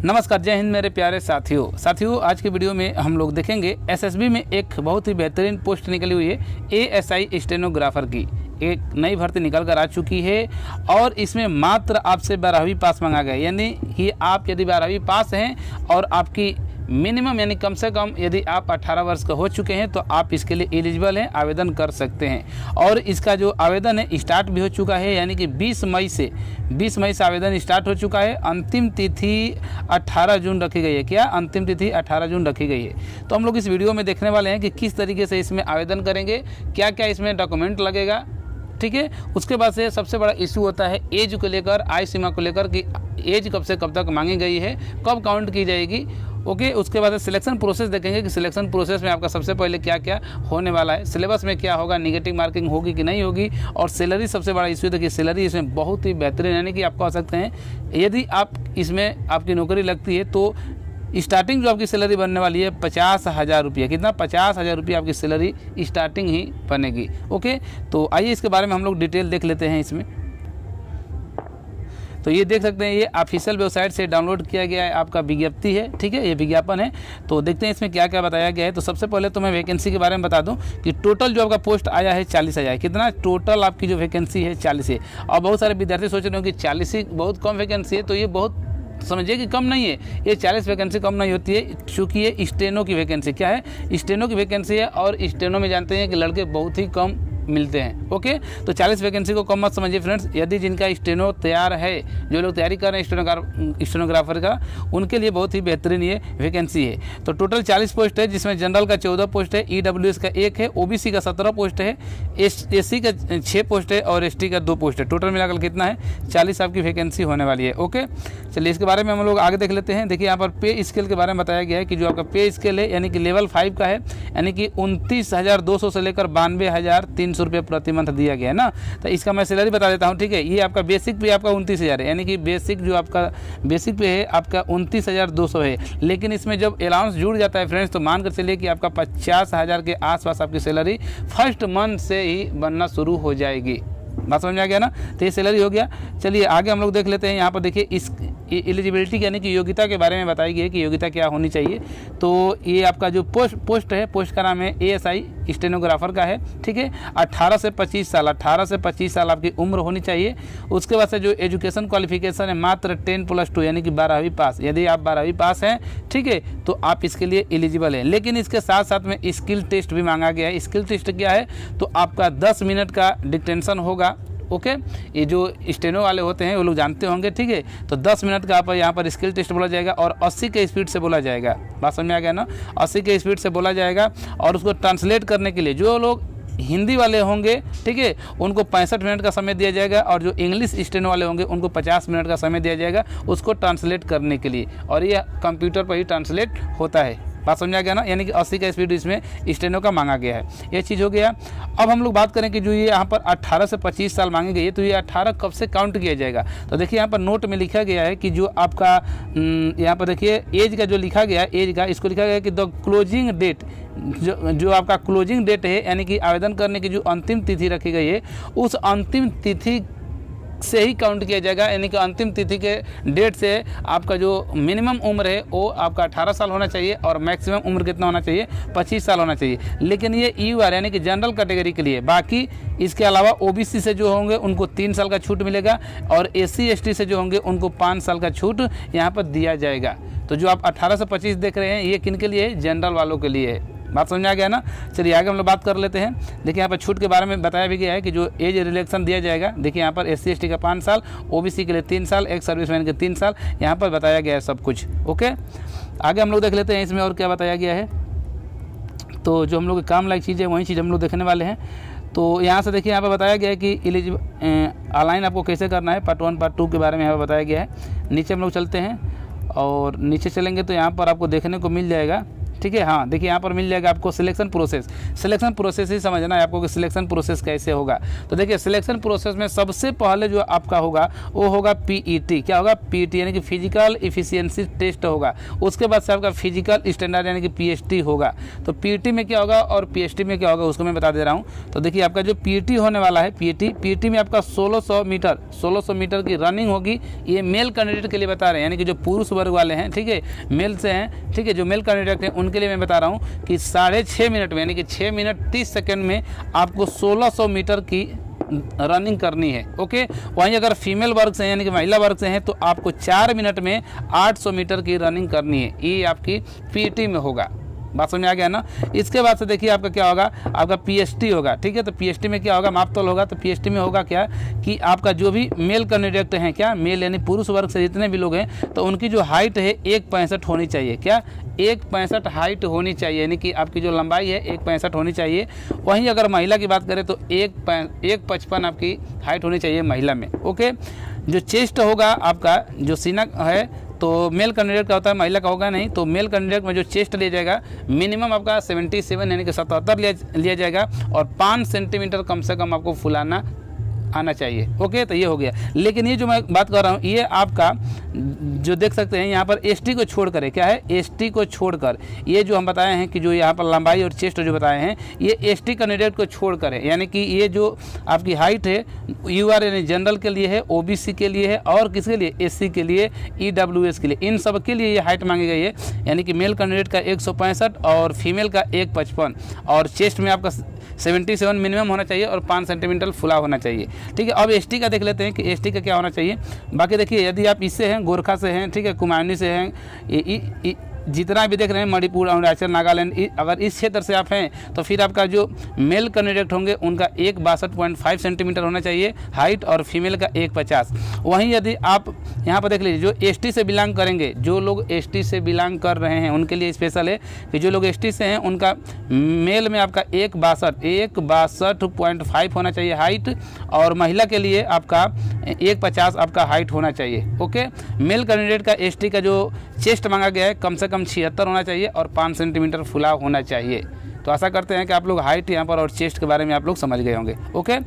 नमस्कार, जय हिंद मेरे प्यारे साथियों। आज के वीडियो में हम लोग देखेंगे एसएसबी में एक बहुत ही बेहतरीन पोस्ट निकली हुई है एएसआई स्टेनोग्राफर की। एक नई भर्ती निकल कर आ चुकी है और इसमें मात्र आपसे 12वीं पास मांगा गया, यानी कि आप यदि 12वीं पास हैं और आपकी मिनिमम यानी कम से कम यदि आप 18 वर्ष का हो चुके हैं तो आप इसके लिए एलिजिबल हैं, आवेदन कर सकते हैं। और इसका जो आवेदन है स्टार्ट भी हो चुका है, यानी कि 20 मई से आवेदन स्टार्ट हो चुका है। अंतिम तिथि 18 जून रखी गई है। क्या अंतिम तिथि 18 जून रखी गई है? तो हम लोग इस वीडियो में देखने वाले हैं कि किस तरीके से इसमें आवेदन करेंगे, क्या क्या इसमें डॉक्यूमेंट लगेगा, ठीक है। उसके बाद से सबसे बड़ा इशू होता है एज को लेकर, आयु सीमा को लेकर कि एज कब से कब तक मांगी गई है, कब काउंट की जाएगी, ओके। उसके बाद सिलेक्शन प्रोसेस देखेंगे कि सिलेक्शन प्रोसेस में आपका सबसे पहले क्या क्या होने वाला है, सिलेबस में क्या होगा, नेगेटिव मार्किंग होगी कि नहीं होगी, और सैलरी सबसे बड़ा इशू देखिए। सैलरी इसमें बहुत ही बेहतरीन, यानी कि आप कह सकते हैं यदि आप इसमें आपकी नौकरी लगती है तो स्टार्टिंग जो आपकी सैलरी बनने वाली है 50,000 रुपये। कितना? 50,000 रुपये आपकी सैलरी स्टार्टिंग ही बनेगी, ओके। तो आइए इसके बारे में हम लोग डिटेल देख लेते हैं इसमें। तो ये देख सकते हैं, ये ऑफिशियल वेबसाइट से डाउनलोड किया गया है, आपका विज्ञप्ति है, ठीक है, ये विज्ञापन है। तो देखते हैं इसमें क्या क्या बताया गया है। तो सबसे पहले तो मैं वैकेंसी के बारे में बता दूं कि टोटल जो आपका पोस्ट आया है 40,000। कितना? टोटल आपकी जो वैकेंसी है 40 है। और बहुत सारे विद्यार्थी सोच रहे हो कि 40 ही बहुत कम वैकेंसी है, तो ये बहुत समझिए कि कम नहीं है। ये 40 वैकेंसी कम नहीं होती है, चूँकि ये स्टेनो की वैकेंसी। क्या है? स्टेनो की वैकेंसी है, और स्टेनो में जानते हैं कि लड़के बहुत ही कम मिलते हैं, ओके। तो 40 वैकेंसी को कम मत समझिए फ्रेंड्स। यदि जिनका स्टेनो तैयार है, जो लोग तैयारी कर रहे हैं स्टेनोग्राफर का, उनके लिए बहुत ही बेहतरीन ये वैकेंसी है। तो टोटल 40 पोस्ट है, जिसमें जनरल का 14 पोस्ट है, ईडब्ल्यूएस का 1 है, ओबीसी का 17 पोस्ट है, एससी का 6 पोस्ट है और एसटी का 2 पोस्ट है। टोटल मिलाकर कितना है? 40 आपकी वैकेंसी होने वाली है, ओके। चलिए इसके बारे में हम लोग आगे देख लेते हैं। देखिए यहाँ पर पे स्केल के बारे में बताया गया है कि जो आपका पे स्केल है, यानी कि लेवल 5 का है, यानी कि 29,200 से लेकर 92,300 रुपये प्रति मंथ दिया गया है ना। तो इसका मैं सैलरी बता देता हूँ, ठीक है। ये आपका बेसिक पे आपका 29,000 है, यानी कि बेसिक जो आपका बेसिक पे है आपका 29,200 है। लेकिन इसमें जब अलाउंस जुड़ जाता है फ्रेंड्स, तो मान कर चलिए कि आपका 50,000 के आसपास आपकी सैलरी फर्स्ट मंथ से ही बनना शुरू हो जाएगी। बात समझ में आ गया ना? तो ये सैलरी हो गया। चलिए आगे हम लोग देख लेते हैं। यहाँ पर देखिए इस एलिजिबिलिटी यानी कि योग्यता के बारे में बताई गई है कि योग्यता क्या होनी चाहिए। तो ये आपका जो पोस्ट है, पोस्ट का नाम है एएसआई स्टेनोग्राफर का है, ठीक है। 18 से 25 साल आपकी उम्र होनी चाहिए। उसके बाद से जो एजुकेशन क्वालिफिकेशन है मात्र 10+2 यानी कि 12वीं पास। यदि आप 12वीं पास हैं, ठीक है, तो आप इसके लिए एलिजिबल हैं। लेकिन इसके साथ साथ में स्किल टेस्ट भी मांगा गया है। स्किल टेस्ट क्या है? तो आपका 10 मिनट का डिक्टेंशन होगा, ओके। ये जो स्टेनो वाले होते हैं वो लोग जानते होंगे, ठीक है। तो 10 मिनट का आप यहाँ पर स्किल टेस्ट बोला जाएगा और 80 के स्पीड से बोला जाएगा। बात समझ में आ गया ना? 80 के स्पीड से बोला जाएगा। और उसको ट्रांसलेट करने के लिए जो लोग हिंदी वाले होंगे, ठीक है, उनको 65 मिनट का समय दिया जाएगा, और जो इंग्लिश स्टेनो वाले होंगे उनको 50 मिनट का समय दिया जाएगा उसको ट्रांसलेट करने के लिए। और ये कंप्यूटर पर ही ट्रांसलेट होता है। बात समझ आ गया ना? यानी कि 80 का स्पीड इसमें स्टेनो का मांगा गया है। ये चीज़ हो गया। अब हम लोग बात करें कि जो ये यहाँ पर 18 से 25 साल मांगी गई है, तो ये 18 कब से काउंट किया जाएगा? तो देखिए यहाँ पर नोट में लिखा गया है कि जो आपका यहाँ पर देखिए एज का जो लिखा गया है, एज का इसको लिखा गया है कि द क्लोजिंग डेट, जो आपका क्लोजिंग डेट है, यानी कि आवेदन करने की जो अंतिम तिथि रखी गई है, उस अंतिम तिथि से ही काउंट किया जाएगा। यानी कि अंतिम तिथि के डेट से आपका जो मिनिमम उम्र है वो आपका 18 साल होना चाहिए, और मैक्सिमम उम्र कितना होना चाहिए? 25 साल होना चाहिए। लेकिन ये यूआर यानी कि जनरल कैटेगरी के लिए। बाकी इसके अलावा ओबीसी से जो होंगे उनको 3 साल का छूट मिलेगा, और एससी एसटी से जो होंगे उनको 5 साल का छूट यहाँ पर दिया जाएगा। तो जो आप 18 से 25 देख रहे हैं, ये किन के लिए है? जनरल वालों के लिए है। बात समझ में आ गया ना? चलिए आगे हम लोग बात कर लेते हैं। देखिए यहाँ पर छूट के बारे में बताया भी गया है कि जो एज रिलैक्सेशन दिया जाएगा। देखिए यहाँ पर एससी एसटी का 5 साल, ओबीसी के लिए 3 साल, एक्स सर्विसमैन के 3 साल, यहाँ पर बताया गया है सब कुछ, ओके। आगे हम लोग देख लेते हैं इसमें और क्या बताया गया है। तो जो हम लोग काम लायक चीज़ है वही चीज़ हम लोग देखने वाले हैं। तो यहाँ से देखिए यहाँ पर बताया गया है कि ऑनलाइन आपको कैसे करना है। पार्ट 1 पार्ट 2 के बारे में यहाँ पर बताया गया है। नीचे हम लोग चलते हैं, और नीचे चलेंगे तो यहाँ पर आपको देखने को मिल जाएगा ठीक है। हाँ देखिए यहाँ पर मिल जाएगा आपको सिलेक्शन प्रोसेस ही समझना है आपको कि सिलेक्शन प्रोसेस कैसे होगा। तो देखिए सिलेक्शन प्रोसेस में सबसे पहले जो आपका होगा वो होगा पीईटी। क्या होगा? पीईटी यानी कि फिजिकल इफिशियंसी टेस्ट होगा। उसके बाद से आपका फिजिकल स्टैंडर्ड यानी कि पीएसटी होगा। तो पीईटी में क्या होगा और पीएसटी में क्या होगा उसको मैं बता दे रहा हूँ। तो देखिए आपका जो पीईटी होने वाला है, पीईटी में आपका 1600 मीटर की रनिंग होगी। ये मेल कैंडिडेट के लिए बता रहे हैं, यानी कि जो पुरुष वर्ग वाले हैं, ठीक है, मेल से हैं, ठीक है, जो मेल कैंडिडेट हैं उनके लिए मैं बता रहा हूँ कि 6.5 मिनट में यानी कि 6 मिनट 30 सेकंड में आपको 1600 मीटर की रनिंग करनी है। ओके। वहीं अगर फीमेल वर्ग से हैं यानी कि महिला वर्ग से हैं तो आपको 4 मिनट में 800 मीटर की रनिंग करनी है। ये आपकी पीईटी में होगा। बात समझ में आ गया ना। इसके बाद से देखिए आपका क्या होगा, आपका पीएसटी होगा। ठीक है। तो पीएसटी में क्या होगा, मापतोल होगा। तो पीएसटी में होगा क्या कि आपका जो भी मेल कैंडिडेट हैं, क्या मेल यानी पुरुष वर्ग से जितने भी लोग हैं, तो उनकी जो हाइट है 1.65 होनी चाहिए। क्या 1.65 हाइट होनी चाहिए, यानी कि आपकी जो लंबाई है 1.65 होनी चाहिए। वहीं अगर महिला की बात करें तो 1.55 आपकी हाइट होनी चाहिए महिला में। ओके। जो चेस्ट होगा आपका, जो सीना है, तो मेल कैंडिडेट का होता है, महिला का होगा नहीं। तो मेल कैंडिडेट में जो चेस्ट लिया जाएगा मिनिमम आपका 77 यानी कि 77 लिया जाएगा और 5 सेंटीमीटर कम से कम आपको फुलाना आना चाहिए। ओके। तो ये हो गया। लेकिन ये जो मैं बात कर रहा हूँ ये आपका जो देख सकते हैं यहाँ पर एसटी को छोड़कर है। क्या है? एसटी को छोड़कर ये जो हम बताए हैं कि जो यहाँ पर लंबाई और चेस्ट जो बताए हैं ये एसटी कैंडिडेट को छोड़कर है, यानी कि ये जो आपकी हाइट है यूआर यानी जनरल के लिए है, ओबीसी के लिए है और किसके लिए? एससी के लिए, ईडब्ल्यूएस के लिए, इन सब के लिए ये हाइट मांगी गई है। यानी कि मेल कैंडिडेट का 165 और फीमेल का 155 और चेस्ट में आपका 77 मिनिमम होना चाहिए और 5 सेंटीमीटर फुला होना चाहिए। ठीक है। अब एसटी का देख लेते हैं कि एसटी का क्या होना चाहिए। बाकी देखिए यदि आप इससे हैं, गोरखा से हैं, ठीक है, कुमाऊनी से हैं, जितना भी देख रहे हैं मणिपुर, अरुणाचल, नागालैंड, अगर इस क्षेत्र से आप हैं तो फिर आपका जो मेल कैंडिडेट होंगे उनका 162.5 सेंटीमीटर होना चाहिए हाइट और फीमेल का 150। वहीं यदि आप यहाँ पर देख लीजिए जो एसटी से बिलोंग करेंगे, जो लोग एसटी से बिलोंग कर रहे हैं उनके लिए स्पेशल है कि जो लोग एसटी से हैं उनका मेल में आपका 162.5 होना चाहिए हाइट और महिला के लिए आपका 150 आपका हाइट होना चाहिए। ओके। मेल कैंडिडेट का एसटी का जो चेस्ट मांगा गया है कम से कम 76 होना चाहिए और 5 सेंटीमीटर फुला होना चाहिए। तो आशा करते हैं कि आप लोग हाइट यहाँ पर और चेस्ट के बारे में आप लोग समझ गए होंगे। ओके।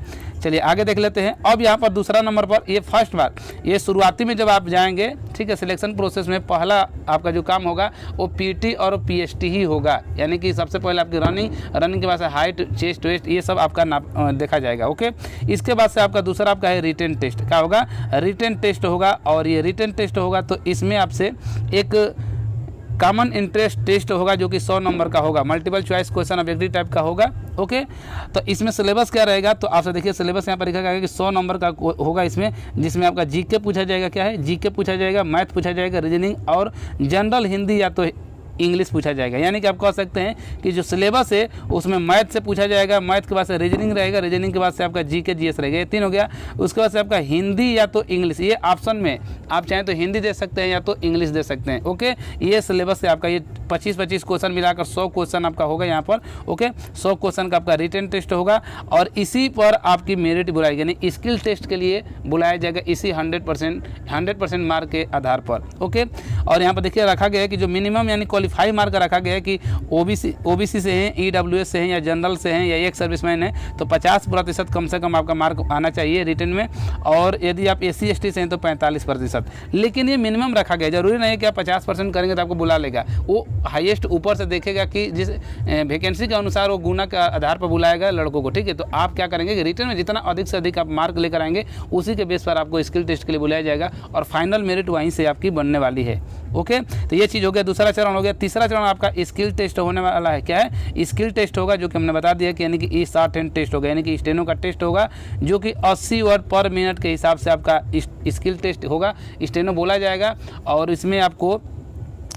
चलिए आगे देख लेते हैं। अब यहाँ पर दूसरा नंबर पर ये फर्स्ट बार ये शुरुआती में जब आप जाएंगे, ठीक है, सिलेक्शन प्रोसेस में पहला आपका जो काम होगा वो पीटी और पीएसटी ही होगा। यानी कि सबसे पहले आपकी रनिंग के बाद से हाइट, चेस्ट, वेस्ट ये सब आपका देखा जाएगा। ओके। इसके बाद से आपका दूसरा आपका है रिटन टेस्ट। क्या होगा? रिटन टेस्ट होगा और ये रिटन टेस्ट होगा तो इसमें आपसे एक कॉमन इंटरेस्ट टेस्ट होगा जो कि 100 नंबर का होगा, multiple choice question objective type का होगा। ओके। तो इसमें सिलेबस क्या रहेगा? तो आपसे देखिए सिलेबस यहाँ पर लिखा गया कि 100 नंबर का होगा इसमें, जिसमें आपका जीके पूछा जाएगा। क्या है? जीके पूछा जाएगा, मैथ पूछा जाएगा, रीजनिंग और जनरल हिंदी या तो इंग्लिश पूछा जाएगा। यानी कि आप कह सकते हैं कि जो सिलेबस है उसमें मैथ से पूछा जाएगा, मैथ के बाद से रीजनिंग रहेगा, रीजनिंग के बाद से आपका जीके जीएस रहेगा, ये 3 हो गया। उसके बाद से आपका हिंदी या तो इंग्लिश, ये ऑप्शन में आप चाहें तो हिंदी दे सकते हैं या तो इंग्लिश दे सकते हैं। ओके। ये सिलेबस से आपका ये 25-25 क्वेश्चन मिलाकर 100 क्वेश्चन आपका होगा यहाँ पर। ओके। 100 क्वेश्चन का आपका रिटन टेस्ट होगा और इसी पर आपकी मेरिट बुलाएगी, यानी स्किल टेस्ट के लिए बुलाया जाएगा इसी 100% मार्क के आधार पर। ओके। और यहाँ पर देखिए रखा गया है कि जो मिनिमम यानी क्वालिफाई मार्क रखा गया है कि ओबीसी से हैं, ईडब्ल्यूएस से हैं या जनरल से हैं या एक सर्विसमैन है तो 50% कम से कम आपका मार्क आना चाहिए रिटन में। और यदि आप एससी एसटी से हैं तो 45%। लेकिन ये मिनिमम रखा गया, जरूरी नहीं है कि आप 50% करेंगे तो आपको बुला लेगा। वो हाईएस्ट ऊपर से देखेगा कि जिस वैकेंसी के अनुसार वो गुना के आधार पर बुलाएगा लड़कों को। ठीक है। तो आप क्या करेंगे कि रिटन में जितना अधिक से अधिक आप मार्क लेकर आएंगे उसी के बेस पर आपको स्किल टेस्ट के लिए बुलाया जाएगा और फाइनल मेरिट वहीं से आपकी बनने वाली है। ओके। तो ये चीज़ हो गया, दूसरा चरण हो गया। तीसरा चरण आपका स्किल टेस्ट होने वाला है। क्या है? स्किल टेस्ट होगा जो कि हमने बता दिया कि यानी कि ई शॉर्ट हैंड टेस्ट होगा, यानी कि स्टेनो का टेस्ट होगा जो कि 80 वर्ड पर मिनट के हिसाब से आपका स्किल टेस्ट होगा, स्टेनो बोला जाएगा। और इसमें आपको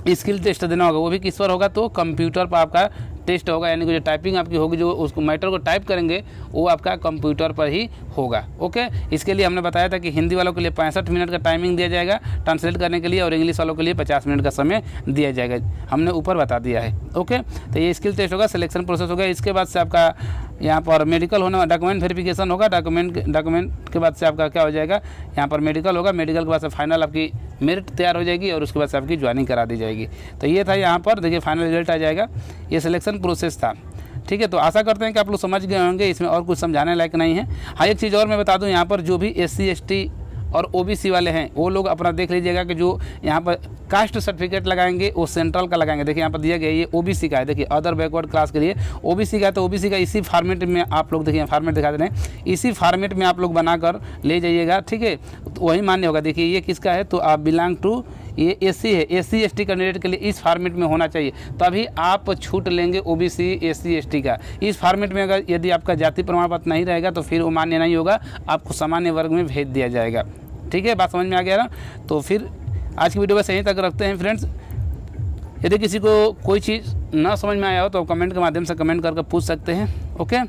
स्किल टेस्ट देना होगा, वो भी किस पर होगा? तो कंप्यूटर पर आपका टेस्ट होगा, यानी कि जो टाइपिंग आपकी होगी, जो उसको मैटर को टाइप करेंगे वो आपका कंप्यूटर पर ही होगा। ओके। इसके लिए हमने बताया था कि हिंदी वालों के लिए 65 मिनट का टाइमिंग दिया जाएगा ट्रांसलेट करने के लिए और इंग्लिश वालों के लिए 50 मिनट का समय दिया जाएगा, हमने ऊपर बता दिया है। ओके। तो ये स्किल टेस्ट होगा, सिलेक्शन प्रोसेस होगा। इसके बाद से आपका यहाँ पर मेडिकल होने डॉक्यूमेंट वेरिफिकेशन होगा, डॉक्यूमेंट के बाद से आपका क्या हो जाएगा, यहाँ पर मेडिकल होगा, मेडिकल के बाद से फाइनल आपकी मेरिट तैयार हो जाएगी और उसके बाद से आपकी ज्वाइनिंग करा दी जाएगी। तो ये था यहाँ पर देखिए फाइनल रिजल्ट आ जाएगा, ये सिलेक्शन प्रोसेस था। ठीक है, तो आशा करते हैं कि आप लोग समझ गए होंगे, इसमें और कुछ समझाने लायक नहीं है। हाँ, एक चीज़ और मैं बता दूं, यहाँ पर जो भी SC ST और OBC वाले हैं वो लोग अपना देख लीजिएगा कि जो यहाँ पर कास्ट सर्टिफिकेट लगाएंगे वो सेंट्रल का लगाएंगे। देखिए यहाँ पर दिया गया ये OBC का है, देखिए अदर बैकवर्ड क्लास के लिए OBC का है, तो OBC का इसी फॉर्मेट में आप लोग देखिए फॉर्मेट दिखा दे रहे हैं, इसी फॉर्मेट में आप लोग बनाकर ले जाइएगा। ठीक है, तो वही मान्य होगा। देखिए ये किसका है, तो आप बिलोंग टू ये SC है, SC ST कैंडिडेट के लिए इस फॉर्मेट में होना चाहिए, तभी आप छूट लेंगे OBC SC ST का। इस फॉर्मेट में अगर यदि आपका जाति प्रमाण पत्र नहीं रहेगा तो फिर वो मान्य नहीं होगा, आपको सामान्य वर्ग में भेज दिया जाएगा। ठीक है, बात समझ में आ गया ना। तो फिर आज की वीडियो बस यहीं तक रखते हैं फ्रेंड्स। यदि किसी को कोई चीज़ ना समझ में आया हो तो कमेंट के माध्यम से कमेंट करके पूछ सकते हैं। ओके,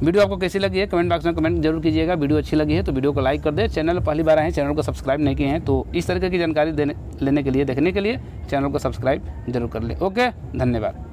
वीडियो आपको कैसी लगी है कमेंट बॉक्स में कमेंट जरूर कीजिएगा। वीडियो अच्छी लगी है तो वीडियो को लाइक कर दे। चैनल पहली बार आए हैं, चैनल को सब्सक्राइब नहीं किए हैं तो इस तरीके की जानकारी लेने के लिए देखने के लिए चैनल को सब्सक्राइब जरूर कर ले। ओके, धन्यवाद।